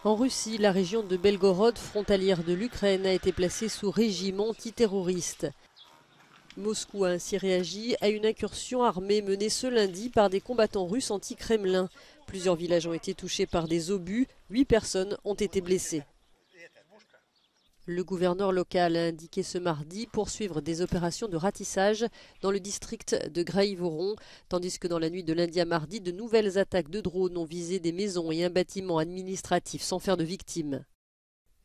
En Russie, la région de Belgorod, frontalière de l'Ukraine, a été placée sous régime antiterroriste. Moscou a ainsi réagi à une incursion armée menée ce lundi par des combattants russes anti-Kremlin. Plusieurs villages ont été touchés par des obus, 8 personnes ont été blessées. Le gouverneur local a indiqué ce mardi poursuivre des opérations de ratissage dans le district de Graïvoron, tandis que dans la nuit de lundi à mardi, de nouvelles attaques de drones ont visé des maisons et un bâtiment administratif sans faire de victimes.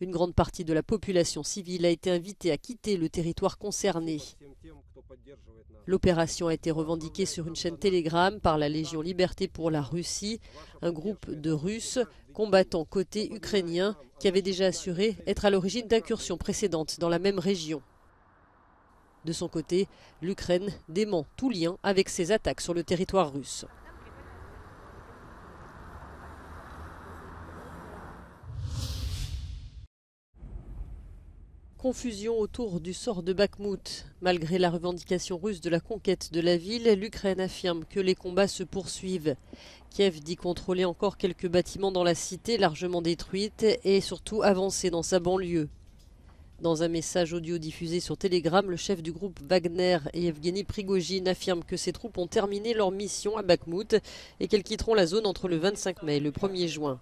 Une grande partie de la population civile a été invitée à quitter le territoire concerné. L'opération a été revendiquée sur une chaîne Telegram par la Légion Liberté pour la Russie, un groupe de Russes combattant côté ukrainien qui avait déjà assuré être à l'origine d'incursions précédentes dans la même région. De son côté, l'Ukraine dément tout lien avec ces attaques sur le territoire russe. Confusion autour du sort de Bakhmout. Malgré la revendication russe de la conquête de la ville, l'Ukraine affirme que les combats se poursuivent. Kiev dit contrôler encore quelques bâtiments dans la cité largement détruite et surtout avancer dans sa banlieue. Dans un message audio diffusé sur Telegram, le chef du groupe Wagner et Evgeny Prigojine affirment que ses troupes ont terminé leur mission à Bakhmout et qu'elles quitteront la zone entre le 25 mai et le 1er juin.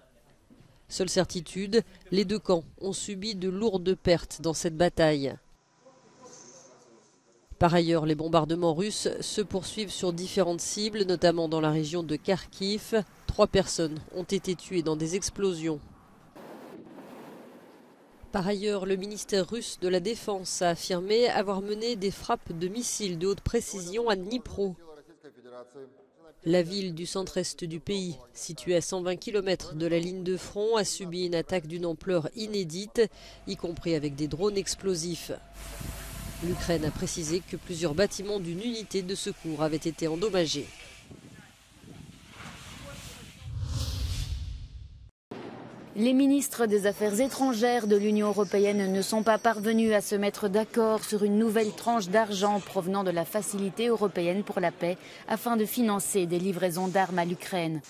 Seule certitude, les deux camps ont subi de lourdes pertes dans cette bataille. Par ailleurs, les bombardements russes se poursuivent sur différentes cibles, notamment dans la région de Kharkiv. 3 personnes ont été tuées dans des explosions. Par ailleurs, le ministère russe de la Défense a affirmé avoir mené des frappes de missiles de haute précision à Dnipro. La ville du centre-est du pays, située à 120 km de la ligne de front, a subi une attaque d'une ampleur inédite, y compris avec des drones explosifs. L'Ukraine a précisé que plusieurs bâtiments d'une unité de secours avaient été endommagés. Les ministres des Affaires étrangères de l'Union européenne ne sont pas parvenus à se mettre d'accord sur une nouvelle tranche d'argent provenant de la Facilité européenne pour la paix afin de financer des livraisons d'armes à l'Ukraine.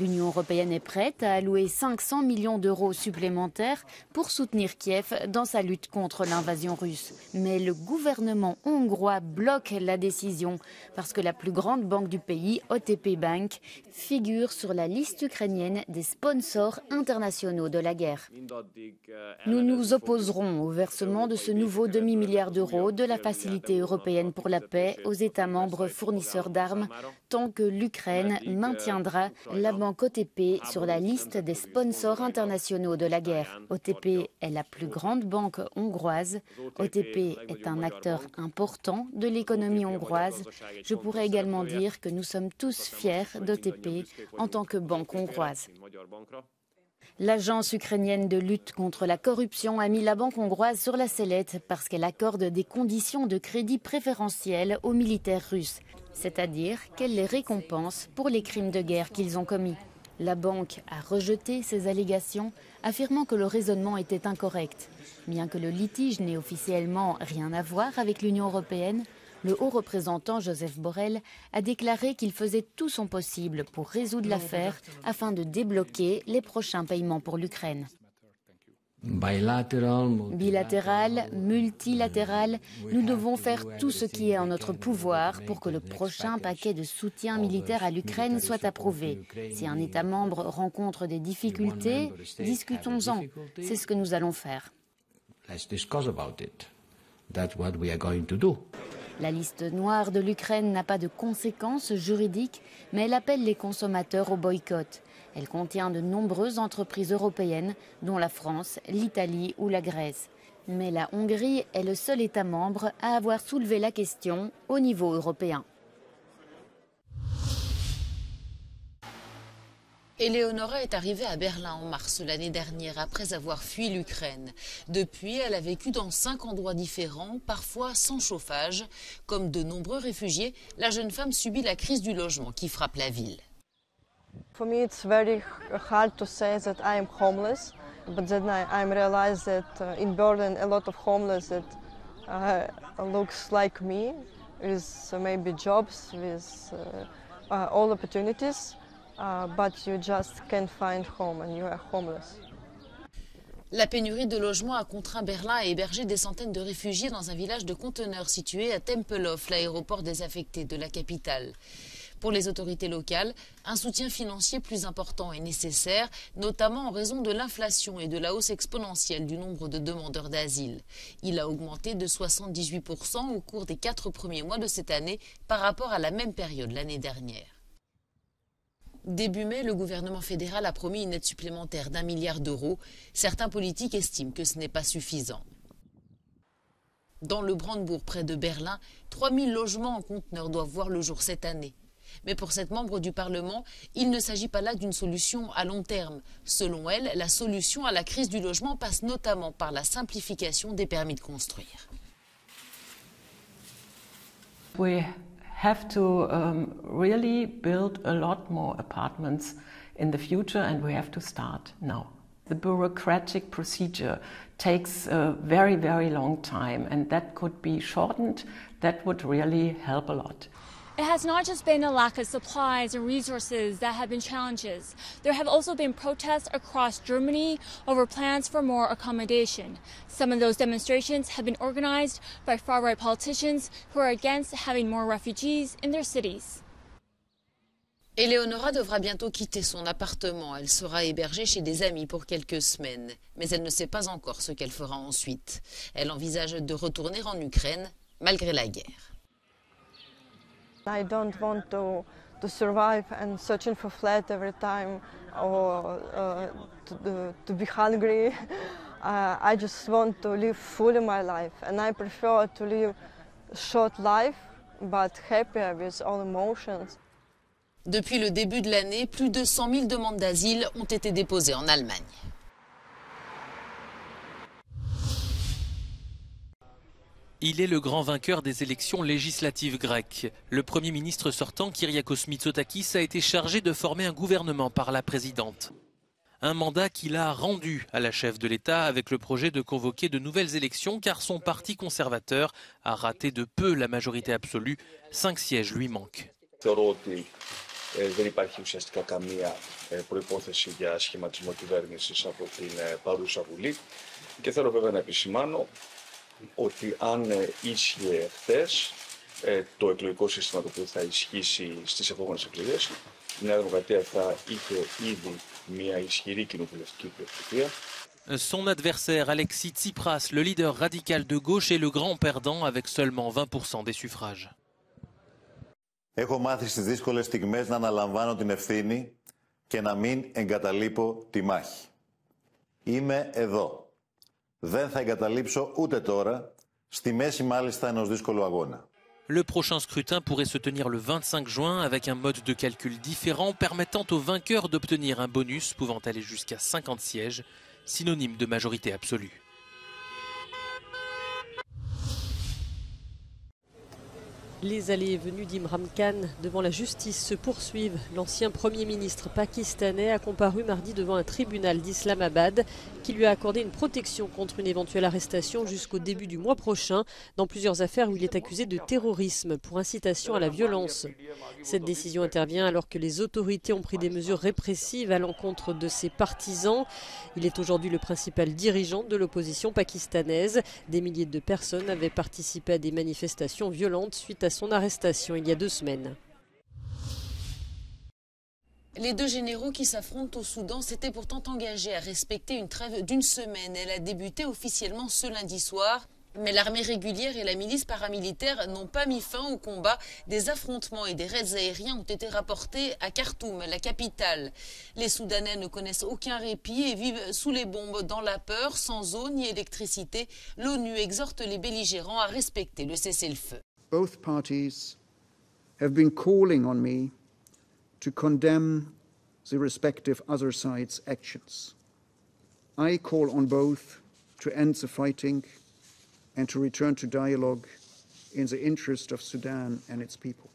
L'Union européenne est prête à allouer 500 millions d'euros supplémentaires pour soutenir Kiev dans sa lutte contre l'invasion russe. Mais le gouvernement hongrois bloque la décision parce que la plus grande banque du pays, OTP Bank, figure sur la liste ukrainienne des sponsors internationaux de la guerre. Nous nous opposerons au versement de ce nouveau demi-milliard d'euros de la Facilité européenne pour la paix aux États membres fournisseurs d'armes tant que l'Ukraine maintiendra la banque OTP sur la liste des sponsors internationaux de la guerre. OTP est la plus grande banque hongroise. OTP est un acteur important de l'économie hongroise. Je pourrais également dire que nous sommes tous fiers d'OTP en tant que banque hongroise. L'agence ukrainienne de lutte contre la corruption a mis la banque hongroise sur la sellette parce qu'elle accorde des conditions de crédit préférentielles aux militaires russes, c'est-à-dire qu'elle les récompense pour les crimes de guerre qu'ils ont commis. La banque a rejeté ces allégations, affirmant que le raisonnement était incorrect. Bien que le litige n'ait officiellement rien à voir avec l'Union européenne, le haut représentant Joseph Borrell a déclaré qu'il faisait tout son possible pour résoudre l'affaire afin de débloquer les prochains paiements pour l'Ukraine. Bilatéral, multilatéral, nous devons faire tout ce qui est en notre pouvoir pour que le prochain paquet de soutien militaire à l'Ukraine soit approuvé. Si un État membre rencontre des difficultés, discutons-en. C'est ce que nous allons faire. La liste noire de l'Ukraine n'a pas de conséquences juridiques, mais elle appelle les consommateurs au boycott. Elle contient de nombreuses entreprises européennes, dont la France, l'Italie ou la Grèce. Mais la Hongrie est le seul État membre à avoir soulevé la question au niveau européen. Eleonora est arrivée à Berlin en mars l'année dernière après avoir fui l'Ukraine. Depuis, elle a vécu dans 5 endroits différents, parfois sans chauffage. Comme de nombreux réfugiés, la jeune femme subit la crise du logement qui frappe la ville. For me, it's very hard to say that I am homeless, but then I realize that in Berlin a lot of homeless that looks like me, with maybe jobs, with all opportunities. But you just can't find home and you are homeless. La pénurie de logements a contraint Berlin à héberger des centaines de réfugiés dans un village de conteneurs situé à Tempelhof, l'aéroport désaffecté de la capitale. Pour les autorités locales, un soutien financier plus important est nécessaire, notamment en raison de l'inflation et de la hausse exponentielle du nombre de demandeurs d'asile. Il a augmenté de 78% au cours des 4 premiers mois de cette année par rapport à la même période l'année dernière. Début mai, le gouvernement fédéral a promis une aide supplémentaire d'1 milliard d'euros. Certains politiques estiment que ce n'est pas suffisant. Dans le Brandebourg, près de Berlin, 3000 logements en conteneurs doivent voir le jour cette année. Mais pour cette membre du Parlement, il ne s'agit pas là d'une solution à long terme. Selon elle, la solution à la crise du logement passe notamment par la simplification des permis de construire. We have to really build a lot more apartments in the future, and we have to start now. The bureaucratic procedure takes a very, very long time, and that could be shortened. That would really help a lot. It has not just been a lack of supplies and resources that have been challenges. There have also been protests across Germany over plans for more accommodation. Some of those demonstrations have been organized by far-right politicians who are against having more refugees in their cities. Eleonora devra bientôt quitter son appartement. Elle sera hébergée chez des amis pour quelques semaines. Mais elle ne sait pas encore ce qu'elle fera ensuite. Elle envisage de retourner en Ukraine, malgré la guerre. I don't want to survive and searching for flat every time or to be hungry. I just want to live fully my life, and I prefer to live short life but happier with all emotions. Depuis le début de l'année, plus de 100 000 demandes d'asile ont été déposées en Allemagne. Il est le grand vainqueur des élections législatives grecques. Le Premier ministre sortant, Kyriakos Mitsotakis, a été chargé de former un gouvernement par la présidente. Un mandat qu'il a rendu à la chef de l'État avec le projet de convoquer de nouvelles élections car son parti conservateur a raté de peu la majorité absolue. 5 sièges lui manquent. Δεν υπάρχει ουσιαστικά καμία προϋπόθεση για σχηματισμό κυβέρνησης από την παρούσα Βουλή. Και θέλω βέβαια να επισημάνω ότι αν ίσχυε χθες το εκλογικό σύστημα το οποίο θα ισχύσει στις επόμενες εκλογές, η Νέα Δημοκρατία θα είχε ήδη μια ισχυρή κοινοβουλευτική πλειοψηφία. Son adversaire Alexis Tsipras, le leader radical de gauche, est le grand perdant avec seulement 20% des suffrages. Έχω μάθει στις δύσκολες στιγμές να αναλαμβάνω την ευθύνη και να μην εγκαταλείπω τη μάχη. Είμαι εδώ. Δεν θα εγκαταλείψω ούτε τώρα, στη μέση μάλιστα ενός δύσκολου αγώνα. Le prochain scrutin pourrait se tenir le 25 juin avec un mode de calcul différent permettant aux vainqueurs d'obtenir un bonus pouvant aller jusqu'à 50 sièges, synonyme de majorité absolue. Les allées et venues d'Imran Khan devant la justice se poursuivent. L'ancien Premier ministre pakistanais a comparu mardi devant un tribunal d'Islamabad qui lui a accordé une protection contre une éventuelle arrestation jusqu'au début du mois prochain dans plusieurs affaires où il est accusé de terrorisme pour incitation à la violence. Cette décision intervient alors que les autorités ont pris des mesures répressives à l'encontre de ses partisans. Il est aujourd'hui le principal dirigeant de l'opposition pakistanaise. Des milliers de personnes avaient participé à des manifestations violentes suite à son arrestation il y a 2 semaines. Les 2 généraux qui s'affrontent au Soudan s'étaient pourtant engagés à respecter une trêve d'1 semaine. Elle a débuté officiellement ce lundi soir. Mais l'armée régulière et la milice paramilitaire n'ont pas mis fin au combat. Des affrontements et des raids aériens ont été rapportés à Khartoum, la capitale. Les Soudanais ne connaissent aucun répit et vivent sous les bombes dans la peur, sans eau ni électricité. L'ONU exhorte les belligérants à respecter le cessez-le-feu. Both parties have been calling on me to condemn the respective other side's actions. I call on both to end the fighting and to return to dialogue in the interest of Sudan and its people.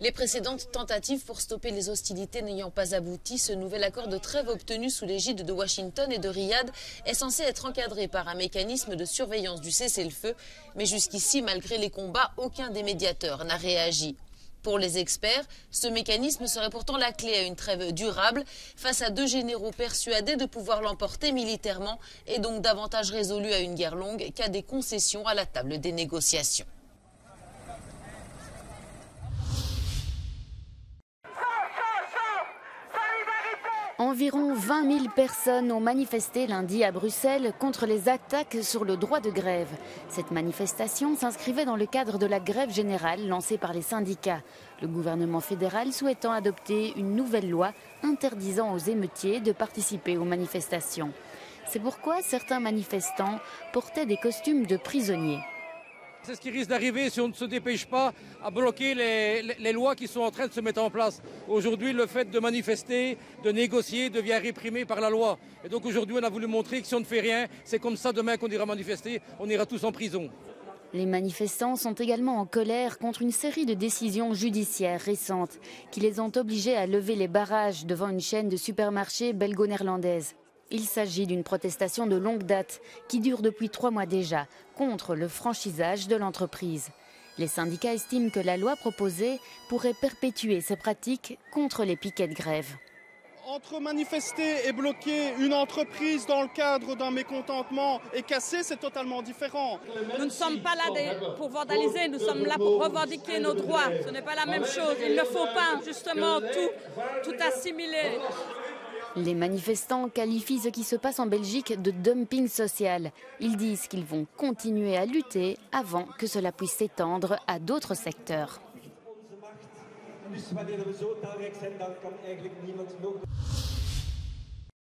Les précédentes tentatives pour stopper les hostilités n'ayant pas abouti, ce nouvel accord de trêve obtenu sous l'égide de Washington et de Riyad est censé être encadré par un mécanisme de surveillance du cessez-le-feu. Mais jusqu'ici, malgré les combats, aucun des médiateurs n'a réagi. Pour les experts, ce mécanisme serait pourtant la clé à une trêve durable face à deux généraux persuadés de pouvoir l'emporter militairement et donc davantage résolus à une guerre longue qu'à des concessions à la table des négociations. Environ 20 000 personnes ont manifesté lundi à Bruxelles contre les attaques sur le droit de grève. Cette manifestation s'inscrivait dans le cadre de la grève générale lancée par les syndicats. Le gouvernement fédéral souhaitant adopter une nouvelle loi interdisant aux émeutiers de participer aux manifestations. C'est pourquoi certains manifestants portaient des costumes de prisonniers. C'est ce qui risque d'arriver si on ne se dépêche pas à bloquer les lois qui sont en train de se mettre en place. Aujourd'hui, le fait de manifester, de négocier, devient réprimé par la loi. Et donc aujourd'hui, on a voulu montrer que si on ne fait rien, c'est comme ça demain qu'on ira manifester, on ira tous en prison. Les manifestants sont également en colère contre une série de décisions judiciaires récentes qui les ont obligés à lever les barrages devant une chaîne de supermarchés belgo-néerlandaise. Il s'agit d'une protestation de longue date qui dure depuis 3 mois déjà contre le franchisage de l'entreprise. Les syndicats estiment que la loi proposée pourrait perpétuer ces pratiques contre les piquets de grève. Entre manifester et bloquer une entreprise dans le cadre d'un mécontentement et casser, c'est totalement différent. Nous ne sommes pas là pour vandaliser, nous sommes là pour revendiquer nos droits. Ce n'est pas la même chose. Il ne faut pas justement tout assimiler. Les manifestants qualifient ce qui se passe en Belgique de dumping social. Ils disent qu'ils vont continuer à lutter avant que cela puisse s'étendre à d'autres secteurs. Dus wanneer we zo talrijk zijn, dan kan eigenlijk niemand nog...